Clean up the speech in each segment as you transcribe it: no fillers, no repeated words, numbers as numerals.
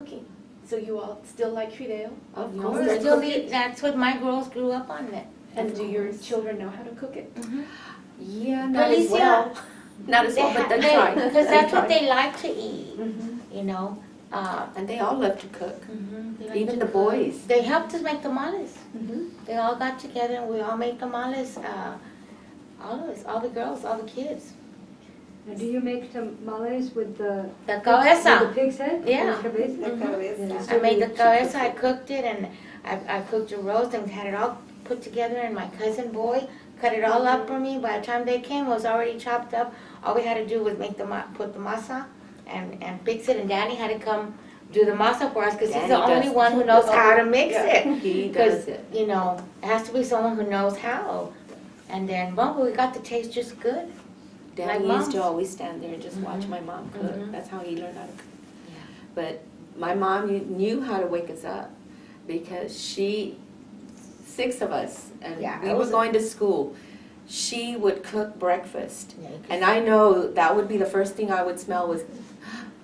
cooking. So you all still like fideo? Of You course. still Still cook eat, it? that's what my girls grew up on it. And do your children know how to cook it? Yeah, Not as well. Not as well, but they try. Because that's what try. they like to eat, Mm-hmm. you know. And they all love to cook. They like Even to the cook. boys. They helped us make tamales. Mm-hmm. They all got together and we all made tamales. All of us, all the girls, all the kids. Now, do you make tamales with the The with cabeza. the pig's head? Yeah. With the cabeza? I made the cabeza, I cooked it, and I cooked the roast and had it all put together, and my cousin boy cut it all up for me. By the time they came, it was already chopped up. All we had to do was put the masa and fix it, and Danny had to come do the masa for us, because he's Danny the only does. one who knows how to mix it. He Because, does it. you know, it has to be someone who knows how. And then, well, we got the taste just good. Daddy Like used to moms. always stand there and just watch my mom cook. Mhm. That's how he learned how to cook. Yeah. But my mom knew how to wake us up because six of us, and Yeah, we it were was- going to school. She would cook breakfast. Yeah, you can And I know that would be the first thing I would smell was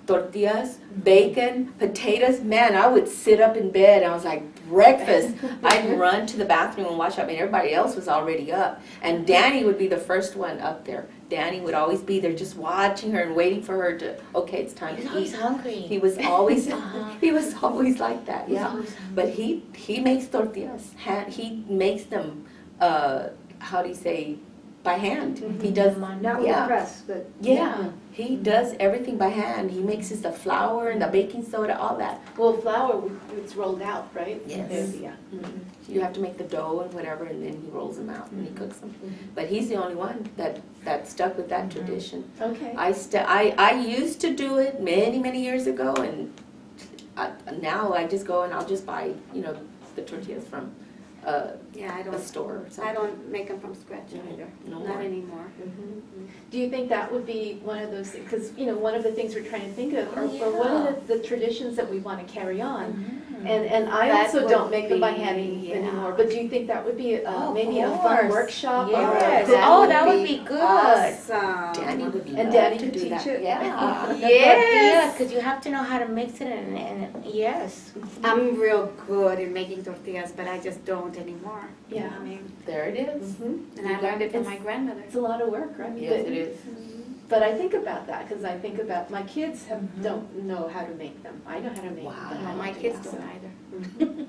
tortillas, bacon, potatoes. Man, I would sit up in bed and I was like, breakfast. I'd run to the bathroom and wash up, and everybody else was already up. And Danny would be the first one up there. Danny would always be there just watching her and waiting for her to, okay, it's time He's to always eat. hungry. He was always, Uh-huh. he was always like that, He's yeah. always hungry. But he makes tortillas. He makes them, how do you say, by hand. He does, Not with Yeah. the press, but. yeah, he does everything by hand. He mixes the flour and the baking soda, all that. Well, flour, it's rolled out, right? Yes. Yeah. You have to make the dough and whatever, and then he rolls them out and he cooks them. But he's the only one that stuck with that tradition. Okay. I used to do it many years ago, and now I just go and I'll just buy, the tortillas from Yeah, I a don't, store or I something. don't make them from scratch either, No not more. anymore. Do you think that would be one of those things? Because, one of the things we're trying to think of are Oh, what are yeah. the traditions that we want to carry on? Mhm. And I That also would don't make them by be- hand yeah. anymore, but do you think that would be Oh, maybe a of fun course. workshop? Yes. Or Oh, that would be good. Awesome. Danny would And love Daddy to could do teach that. it? Yeah. Yes, because you have to know how to mix it, and yes. I'm real good at making tortillas, but I just don't anymore. Yeah. I mean, There it is. Mhm. and I learned it from my grandmother. It's a lot of work, right? Yes, it is. But I think about that, because I think about, my kids Mhm. don't know how to make them. I know how to make Wow. them. No, my kids don't either.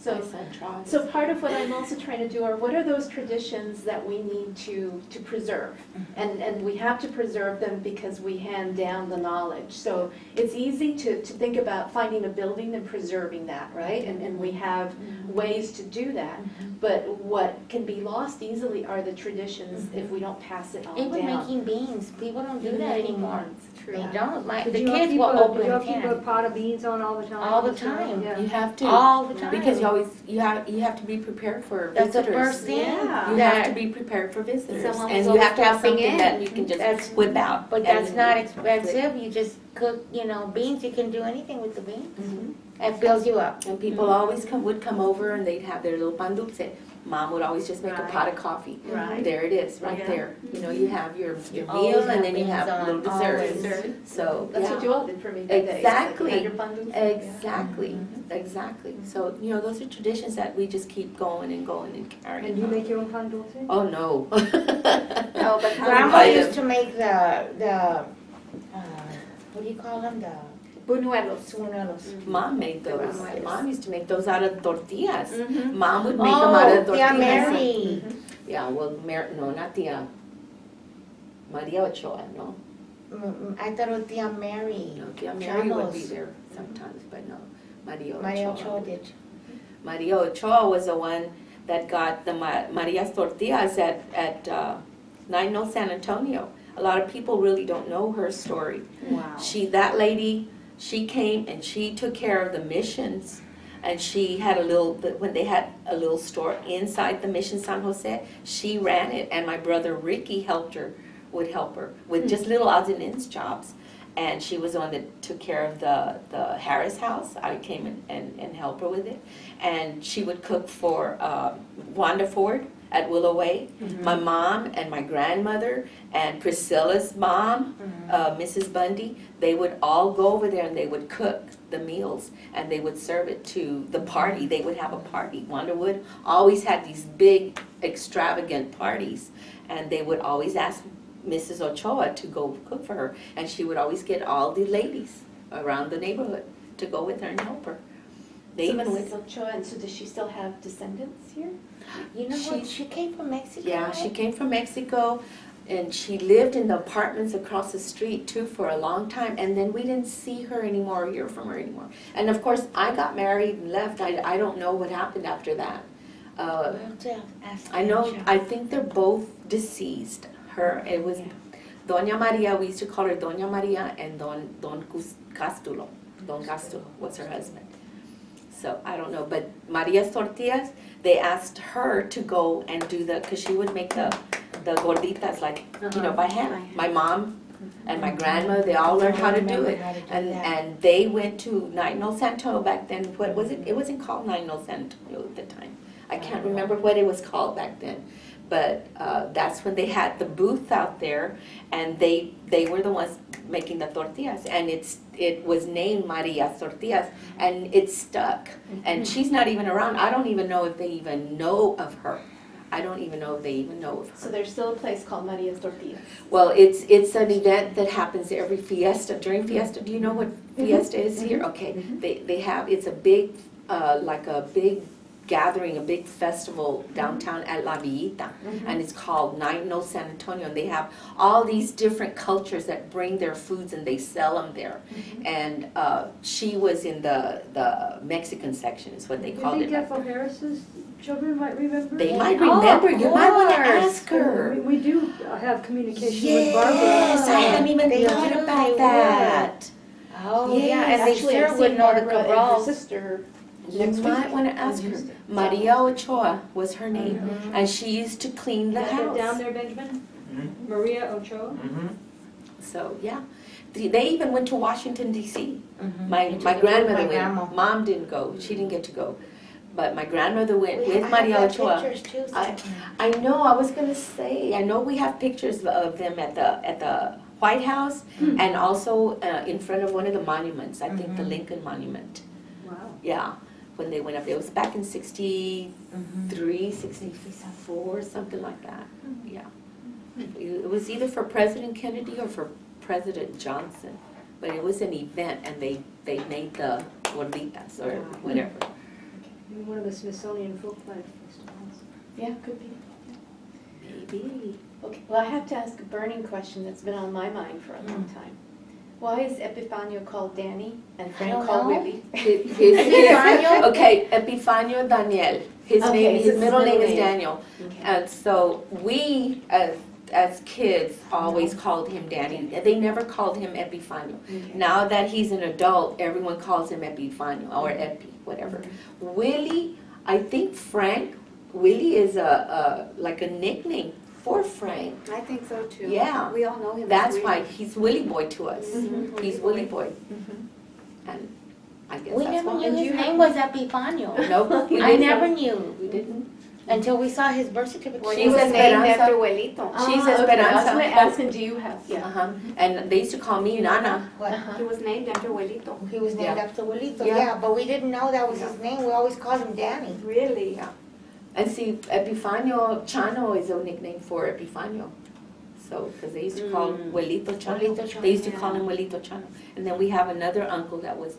So, My son tries. so part of what I'm also trying to do are, what are those traditions that we need to preserve? And we have to preserve them because we hand down the knowledge. So it's easy to think about finding a building and preserving that, right? And we have ways to do that. But what can be lost easily are the traditions if we don't pass it on down. Even making beans, people don't do that anymore. True. They don't. Did The you all kids keep will a- open Did you a all keep a can. pot of beans on all the time? All the time. Yeah. You have to. All the time. Because you have to be prepared for That's the visitors. first thing. Yeah. You that- have to be prepared for visitors. Someone And was you have to have always something dropping that in. you can That's- just whip out. But and that's not flip. expensive. You just cook, beans. You can do anything with the beans. Mhm. It fills you up. And people always would come over and they'd have their little pan dulce. Mom would always just make a Right. pot of coffee. Right. There it is, right Yeah. there. You have your Always meal have and then you beans have on, little desserts. always. So, That's yeah. what you all did for me that day. Exactly. You had your bundles. Exactly, exactly. So, those are traditions that we just keep going and going and carrying And you on. make your own pan dulce? Oh, no. No, but Grandma buy used them. to make the what do you call them? The buñuelos. sueños. Mom made those. Mom used to make those out of tortillas. Mhm. Mom would make them out of Oh, Tia tortillas. Mary. Yeah, well, no, not Tia Maria Ochoa, no. I thought it was Tia Mary. No, Tia Mary would be Ramos. there sometimes, but no, Maria Ochoa. Maria Ochoa did. Maria Ochoa was the one that got the Maria's tortillas at 9 San Antonio. A lot of people really don't know her story. Wow. That lady, she came and she took care of the missions, and she had when they had a little store inside the Mission San Jose, she ran it, and my brother Ricky would help her with just little odds and ends jobs. And she was the one that took care of the Harris house. I came and helped her with it. And she would cook for Wanda Ford. at Willow Way. My mom and my grandmother and Priscilla's mom, Mrs. Bundy, they would all go over there and they would cook the meals and they would serve it to the party. They would have a party. Wonderwood always had these big extravagant parties, and they would always ask Mrs. Ochoa to go cook for her, and she would always get all the ladies around the neighborhood to go with her and help her. They So even went. Mrs. Ochoa, and so does she still have descendants here? You know what, she came from Mexico. Yeah, she came from Mexico, and she lived in the apartments across the street too for a long time, and then we didn't see her anymore or hear from her anymore. And of course, I got married and left. I don't know what happened after that. We'll have to ask I know, Michelle. I think they're both deceased. It was Doña Maria, we used to call her Doña Maria, and Don Castulo. Don Castulo was her husband. So I don't know, but Maria's Tortillas, they asked her to go and do because she would make the gorditas like, by hand. My mom and my grandma, they all learned how to do it. And they went to Nino Santo back then. What was it? It wasn't called Nino Santo at the time. I can't remember what it was called back then. But that's when they had the booth out there, and they were the ones making the tortillas, and it was named Maria's Tortillas, and it stuck. And she's not even around. I don't even know if they even know of her. I don't even know if they even know of her. So there's still a place called Maria's Tortillas. Well, it's an event that happens every fiesta. During fiesta, do you know what fiesta is here? Okay, they have, it's a big, like a big gathering, a big festival downtown at La Villita, and it's called Night No San Antonio, and they have all these different cultures that bring their foods and they sell them there. And she was in the Mexican section, is what they You called think it. Ethel Harris's children might remember? They might remember. You might want to ask her. We do have communication with Yes, Barbara. I hadn't even They thought would, about they that. Oh, Yes, yeah, and they Actually, sure I've would seen know the Barbara and her Cabrals. sister You next week might want to ask on her. Tuesday. Maria Ochoa was her name, and she used to clean the Got that down house. there, Benjamin? Mhm. Maria Ochoa? Mhm. So, yeah. They even went to Washington DC. Mhm. My They took it with grandmother my grandma. went. Mom didn't go. She didn't get to go. But my grandmother went We with have Maria that Ochoa. pictures too, I- so- I know, I was gonna say, I know we have pictures of them at the White House and also in front of one of the monuments, I think the Lincoln Monument. Wow. Yeah, when they went up there. It was back in 63, 64, something like that. Yeah. It was either for President Kennedy or for President Johnson. But it was an event, and they made the gorditas or whatever. Maybe one of the Smithsonian Folklife festivals. Yeah, could be. Maybe. Okay, well, I have to ask a burning question that's been on my mind for a long time. Why is Epifanio called Danny and Frank don't called know. Willie? Epifanio? Okay, Epifanio Daniel. His Okay, name, his his middle middle name is name. Daniel. Okay. And so we, as kids, always called him Danny. They never called him Epifanio. Okay. Now that he's an adult, everyone calls him Epifanio or Epi, whatever. Willie, I think Frank, Willie is like a nickname for Frank. I think so too. Yeah. We all know him. as That's Willie. why he's Willie Boy to us. Mhm. He's Willie Boy. Mhm. And I guess We that's never why. knew And his you name was Epifanio. Nope. we I didn't. never knew We didn't. until we saw his birth certificate. Well, She's he was named Esperanza. after Abuelito. She's Ah, okay, I was Esperanza. gonna ask him, do you have, yeah. Uh-huh. And they used to call me Nana. What? Uh-huh. He was named after Abuelito. He was named Yeah. after Wilito, Yeah. yeah, but we didn't know that was his name. We always called him Danny. Really? Yeah. And see, Epifanio Chano is a nickname for Epifanio. So, because they used to call Huelito Chano. Huelito Chano, They used to call yeah. him Huelito Chano. And then we have another uncle that was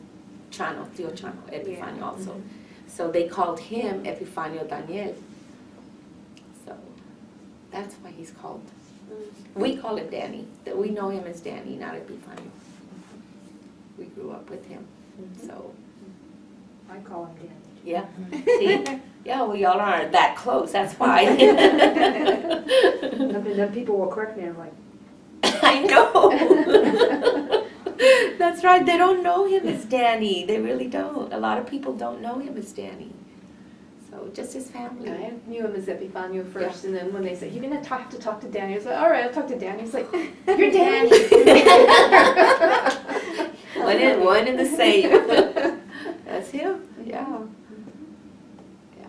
Chano, Tio Chano, Epifanio Yeah. also. So they called him Epifanio Daniel. So that's why he's called. We call him Danny. That we know him as Danny, not Epifanio. We grew up with him. So, I call him Danny. yeah. See? Yeah, we all aren't that close, that's why. And then people will correct me, I'm like, I know. That's right, they don't know him as Danny. They really don't. A lot of people don't know him as Danny. So just his family. I knew him as Epifanio first, and then when they said, you're gonna have to talk to Danny, I was like, all right, I'll talk to Danny. He's like, you're Danny. One and the same. That's him, yeah. Yeah.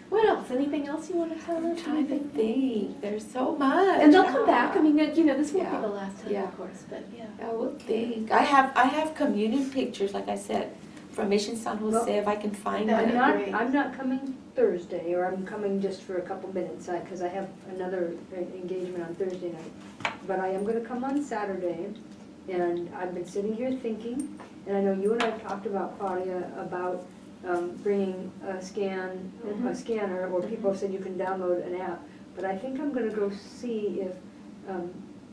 What else? Anything anything else you want to tell I'm us? trying to think, there's so much. And they'll come back, I mean, this won't be Yeah. the last time, Yeah. of course, but yeah. I would think. I have communion pictures, like I said, from Mission San Jose, if I can find That'd them. be great. I'm not coming Thursday, or I'm coming just for a couple minutes, because I have another engagement on Thursday night. But I am gonna come on Saturday, and I've been sitting here thinking, and I know you and I have talked about, Claudia, about bringing a scanner, or people have said you can download an app. But I think I'm gonna go see if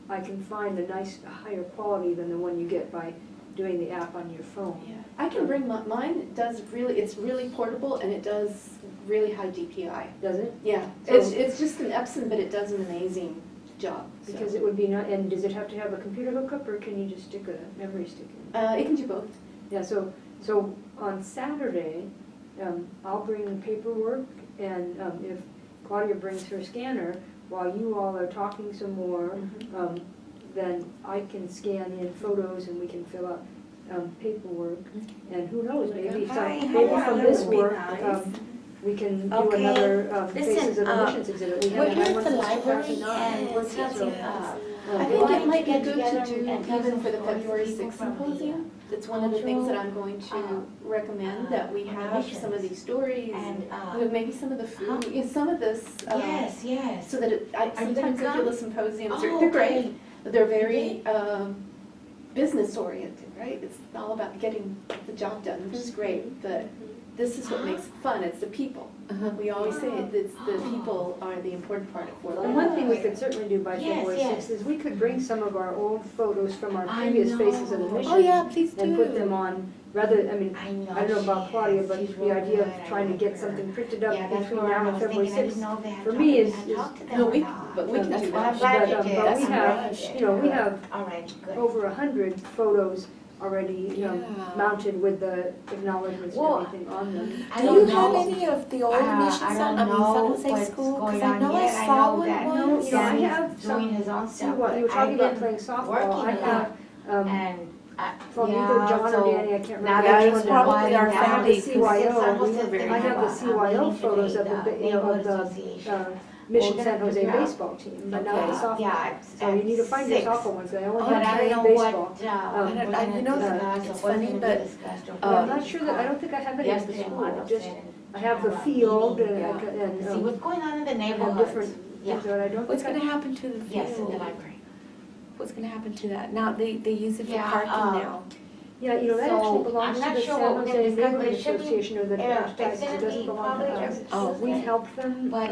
I can find a nice, higher quality than the one you get by doing the app on your phone. Yeah, I can bring mine, it's really portable and it does really high DPI. Does it? Yeah, So- it's just an Epson, but it does an amazing job. so. Because it would be not, and does it have to have a computer hookup, or can you just stick a memory stick in? It can do both. Yeah, so on Saturday, I'll bring the paperwork, and if Claudia brings her scanner, while you all are talking some more, then I can scan in photos and we can fill out paperwork. And who knows, maybe from this work, we can do Okay. another Listen, Faces of the Missions exhibit. We We're haven't here had at one the since library 2009. and we're having, I think why it don't might you be get good together to do and tell even some for the stories February people 6th from symposium. It's one of the things that I'm going to recommend, that we have some of these stories, And, with maybe some of the food, some of this. yes. So that Are you gonna sometimes I feel come? the symposiums Oh, they're great, okay. but they're very business oriented, right? It's all about getting the job done, which is great, but this is what makes it fun, it's the people. We always say it's the people are the important part of work. And one thing we could certainly do by Yes, February yes. 6th is we could bring some of our old photos from our I previous know. Faces of the Mission. Oh, yeah, please do. And put them on, rather, I mean, I know. I don't know about she Claudia, is. but She's the real idea good. of I trying to like get her. something printed up Yeah, that's between where now I and was February thinking, I 6th. didn't know they had for talked me to is- them. I talked to them No, we about- can do That's that. Well, I'm glad you But did. we That's have, great. we have All right, good. over 100 photos already Yeah. mounted with the acknowledgements and Well, everything on them. I Do don't you have know. any of the old I Mission San, don't San know Jose what's school? going Because I on know yet. I I saw know one that once. you know, I Sonny's have some- doing his own See stuff. what, you were but talking I've about been playing softball. working I a have, lot, and from yeah, either John so or Danny, I can't now remember. Yeah, that it which was one now. probably our I have family. the Because CYO, we were very I have the CYO photos of the, Mission We're San gonna Jose figure out- baseball team, but not the Okay. softball. Yeah, So you need to find your six. softball ones, 'cause I only Oh, But I have don't know baseball. what, you know, it's funny, but, I'm not sure that, I don't think I have any at the Yesterday, school, Marlo just, said, I have the about field meeting, and, see what's going on in the I have neighborhood. different Yeah. things, but I don't What's think gonna I. happen to the Yes, in the field? library. What's gonna happen to that? Now, they use it for Yeah, parking now. Yeah, you know, that So, actually belongs I'm to not the sure San what we're Jose gonna discuss, but Neighborhood it should be, Association or the yeah, Archdiocese, it's it gonna doesn't be belong to probably us. Oh, We've helped them. But,